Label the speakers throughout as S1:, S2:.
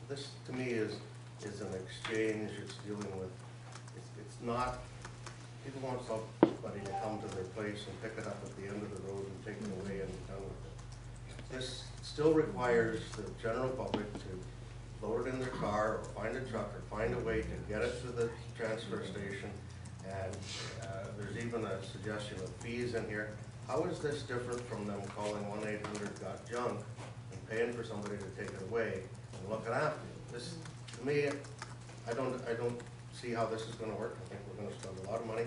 S1: this to me is an exchange. It's dealing with, it's not, people want somebody to come to their place and pick it up at the end of the road and take it away and be done with it. This still requires the general public to load it in their car or find a truck or find a way to get it to the transfer station. And there's even a suggestion of fees in here. How is this different from them calling 1-800-GOT-JUNK and paying for somebody to take it away and looking after it? This, to me, I don't see how this is going to work. I think we're going to spend a lot of money.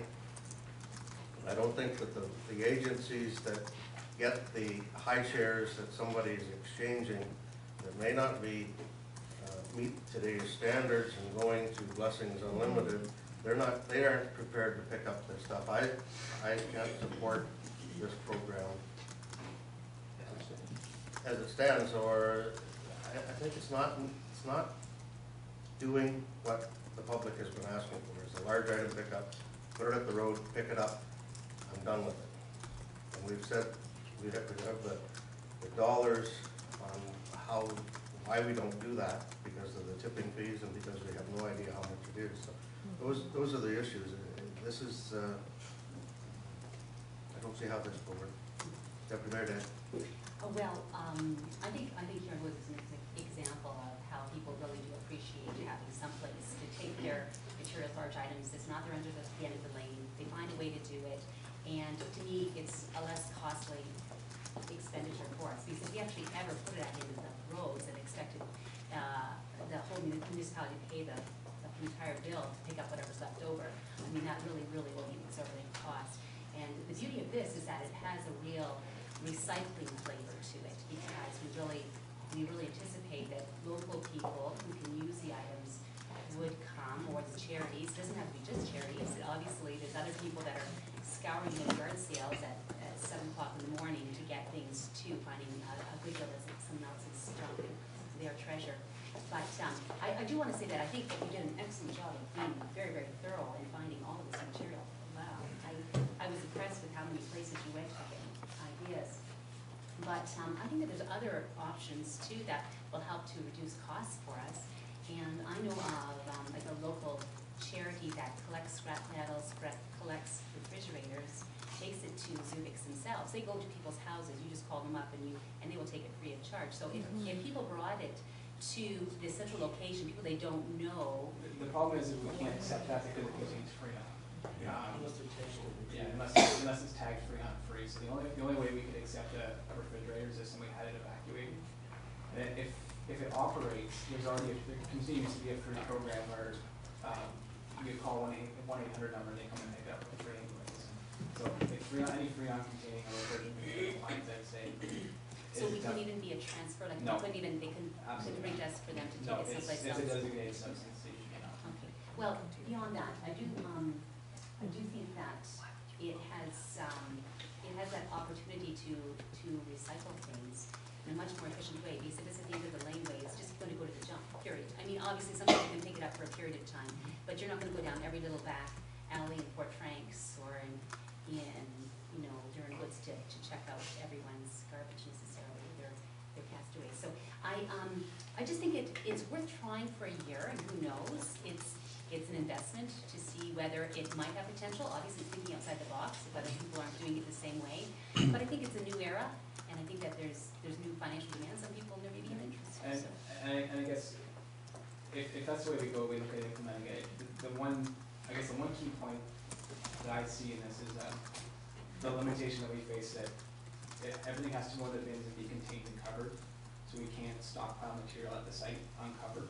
S1: I don't think that the agencies that get the high shares that somebody's exchanging that may not be meet today's standards and going to Blessings Unlimited, they aren't prepared to pick up this stuff. I can't support this program as it stands, or I think it's not doing what the public has been asking for. It's a large item pickup, put it at the road, pick it up, I'm done with it. And we've said we have the dollars on why we don't do that, because of the tipping fees and because we have no idea how much it is. So those are the issues. This is I don't see how this will work. Deputy Mayor Dan.
S2: Oh, well, I think here was an example of how people really do appreciate having some place to take their materials, large items. It's not they're under the end of the lane. They find a way to do it, and to me, it's a less costly expenditure for us, because if we actually ever put it at the end of the roads and expected the whole municipality to pay the entire bill to pick up whatever's left over, I mean, that really will be an exorbitant cost. And the beauty of this is that it has a real recycling flavor to it, because we really anticipate that local people who can use the items would come, or the charities. It doesn't have to be just charities. Obviously, there's other people that are scouring the yard sales at 7 o'clock in the morning to get things to, finding a good deal as someone else's junk, their treasure. But I do want to say that I think that you did an excellent job of being very, very thorough in finding all of this material. Wow. I was impressed with how many places you went to get ideas. But I think that there's other options too that will help to reduce costs for us. And I know of like a local charity that collects scrap metals, collects refrigerators, takes it to Zubik's themselves. They go to people's houses. You just call them up and they will take it free of charge. So if people brought it to the central location, people they don't know.
S3: The problem is that we can't accept that because it contains freon. Unless it's tagged freon free. So the only way we could accept a refrigerator is if somebody had it evacuated. And if it operates, there continues to be a free program where you call 1-800 number and they come and pick it up for free anyways. So if any freon containing a refrigerator lines, I'd say.
S2: So we couldn't even be a transfer, like
S3: no.
S2: they couldn't bring us for them to take it someplace else.
S3: It's a designated substance, so you cannot.
S2: Okay. Well, beyond that, I do think that it has that opportunity to recycle things in a much more efficient way, because if it's at the end of the laneway, it's just going to go to the junk, period. I mean, obviously some people can pick it up for a period of time, but you're not going to go down every little back alley in Port Franks or in Durham Woods to check out everyone's garbage necessarily. They're cast away. So I just think it's worth trying for a year, and who knows? It's an investment to see whether it might have potential. Obviously, thinking outside the box, if other people aren't doing it the same way. But I think it's a new era, and I think that there's new financial demands. Some people there may be an interest.
S3: And I guess if that's the way we go, we look at implementing it. The one key point that I see in this is the limitation that we face that everything has to go in the bins and be contained and covered, so we can't stockpile material at the site uncovered.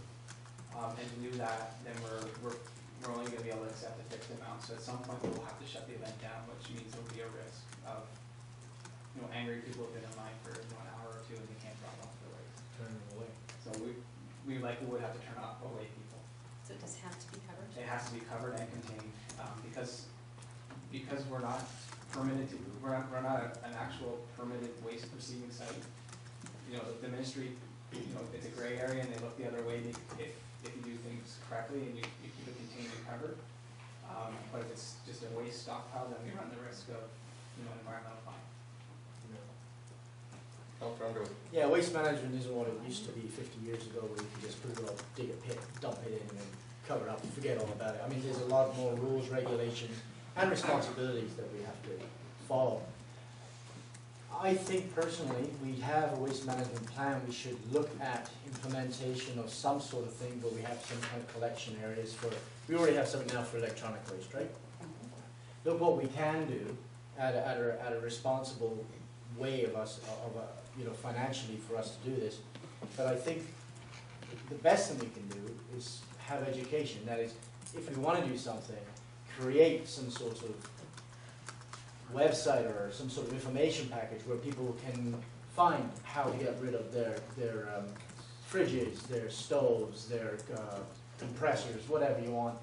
S3: And to do that, then we're only going to be able to accept a fixed amount. So at some point, we'll have to shut the event down, which means there'll be a risk of angry people have been in line for an hour or two and they can't drop off their waste.
S4: Turn them away.
S3: So we likely would have to turn off away people.
S2: So it does have to be covered?
S3: It has to be covered and contained because we're not permitted to. We're not an actual permitted waste receiving site. The ministry, it's a gray area and they look the other way if you do things correctly and you keep it contained and covered. But if it's just a waste stockpile, then we run the risk of an environmental fine.
S1: Councillor Underwood.
S4: Yeah, waste management isn't what it used to be 50 years ago, where you could just put it up, dig a pit, dump it in, and then cover it up and forget all about it. I mean, there's a lot more rules, regulations, and responsibilities that we have to follow. I think personally, we have a waste management plan. We should look at implementation of some sort of thing where we have some kind of collection areas for, we already have something now for electronic waste, right? Look what we can do at a responsible way of us, you know, financially for us to do this. But I think the best thing we can do is have education. That is, if we want to do something, create some sort of website or some sort of information package where people can find how to get rid of their fridges, their stoves, their compressors, whatever you want.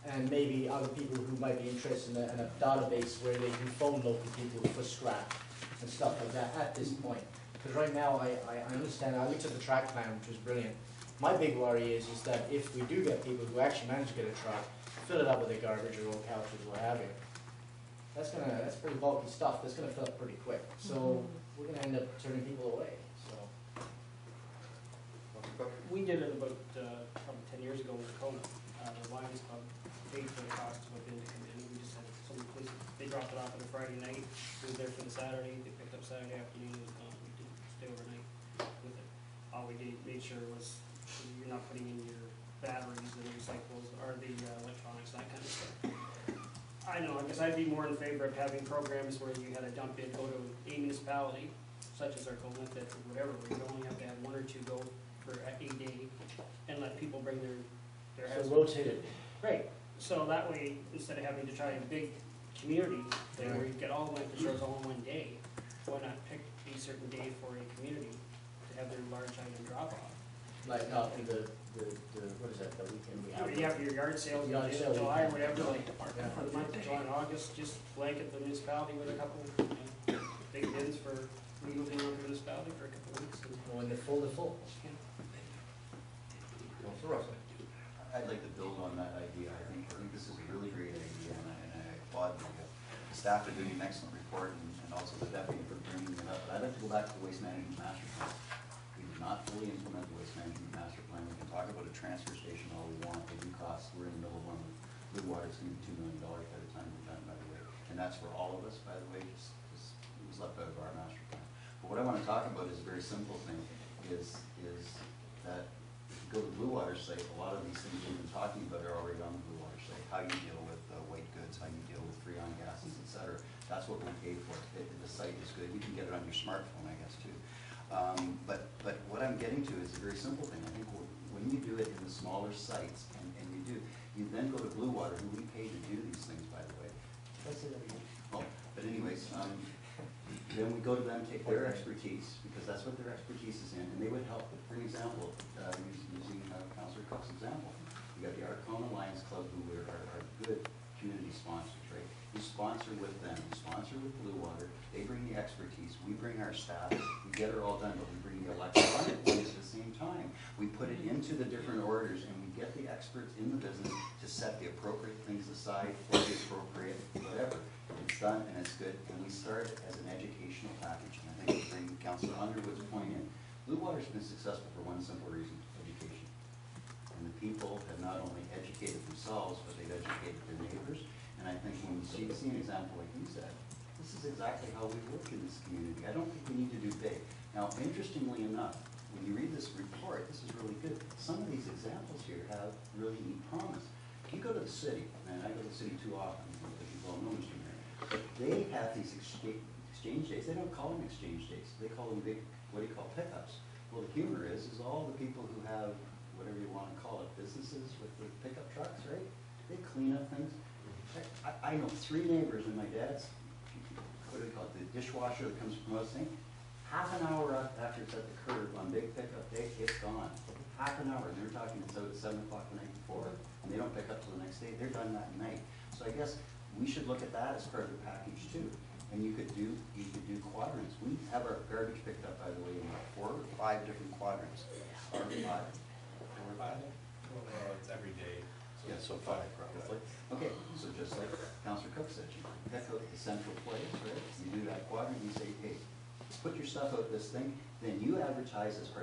S4: And maybe other people who might be interested in a database where they can phone local people for scrap and stuff like that at this point. Because right now, I understand, I looked at the track plan, which was brilliant. My big worry is that if we do get people who actually manage to get a truck, fill it up with their garbage or old couches or what have you, that's pretty bulky stuff, that's gonna fill up pretty quick. So we're gonna end up turning people away, so.
S5: We did it about, probably 10 years ago with Kona. The Lions Club paid for the cost of a bin to come in, and we just had some police, they dropped it off on a Friday night, we was there for the Saturday, they picked up Saturday afternoon, it was gone, we didn't stay overnight with it. All we made sure was you're not putting in your batteries and recyclables, or the electronics, that kind of stuff. I know, I guess I'd be more in favor of having programs where you had a dump in, go to a municipality, such as our Colinth, or whatever, where you only have to have one or two go for a day, and let people bring their
S4: So
S5: hazardous.
S4: rotate it.
S5: Right, so that way, instead of having to try a big community thing where you get all the liquor stores all in one day, why not pick a certain day for a community to have their large item drop off?
S4: Like not the what is that, the weekend we have?
S5: You have your yard sales in
S4: Yard
S5: June,
S4: sale
S5: July,
S4: weekend.
S5: whatever, like,
S4: Yeah.
S5: for the month of July and August, just blanket the municipality with a couple, big bins for legal being on the municipality for a couple of weeks. And,
S4: When they're full, they're full.
S1: Councillor Russell.
S6: I'd like to build on that idea. I think this is a really great idea, and I applaud the staff for doing an excellent report, and also the deputy for bringing it up. But I'd like to go back to the waste management master plan. We did not fully implement the waste management master plan. We can talk about a transfer station all we want. They do cost. We're in the middle of one with Blue Water. It's going to be $2 million by the time we're done, by the way. And that's for all of us, by the way. Just it was left out of our master plan. But what I want to talk about is a very simple thing. Is that go to the Blue Water site, a lot of these things we've been talking about are already on the Blue Water site. How you deal with white goods, how you deal with freon gases, et cetera. That's what we pay for. The site is good. You can get it on your smartphone, I guess, too. But what I'm getting to is a very simple thing. I think when you do it in the smaller sites, and you then go to Blue Water, who we pay to do these things, by the way. Well, but anyways, then we go to them, take their expertise, because that's what their expertise is in, and they would help. For an example, using Councillor Cook's example, you got the Arcona Lions Club, who are good community sponsors, right? We sponsor with them, we sponsor with Blue Water, they bring the expertise, we bring our staff, we get it all done, but we bring the electronic ones at the same time. We put it into the different orders, and we get the experts in the business to set the appropriate things aside for the appropriate whatever. It's done and it's good, and we start it as an educational package. And I think to bring Councillor Underwood's point in, Blue Water's been successful for one simple reason: education. And the people have not only educated themselves, but they've educated their neighbors. And I think when we see an example like you said, this is exactly how we work in this community. I don't think we need to do big. Now, interestingly enough, when you read this report, this is really good. Some of these examples here have really neat promise. If you go to the city, and I go to the city too often, because you well know Mr. Mayor, but they have these exchange days. They don't call them exchange days. They call them big, what do you call, pickups. Well, the humor is all the people who have, whatever you want to call it, businesses with the pickup trucks, right? They clean up things. I know 3 neighbors in my dad's, what do they call it, the dishwasher that comes from us, half an hour after it's at the curb on big pickup day, it's gone. Half an hour, and they're talking it's out at 7 o'clock the night before, and they don't pick up till the next day. They're done that night. So I guess we should look at that as part of the package too. And you could do quadrants. We have our garbage picked up, by the way, in 4 or 5 different quadrants. Or 5. 4 or 5?
S7: It's every day.
S6: Yeah, so 5 probably. Okay, so just like Councillor Cook said, you pick out the central place, right? You do that quadrant, you say, hey, put your stuff out this thing, then you advertise as part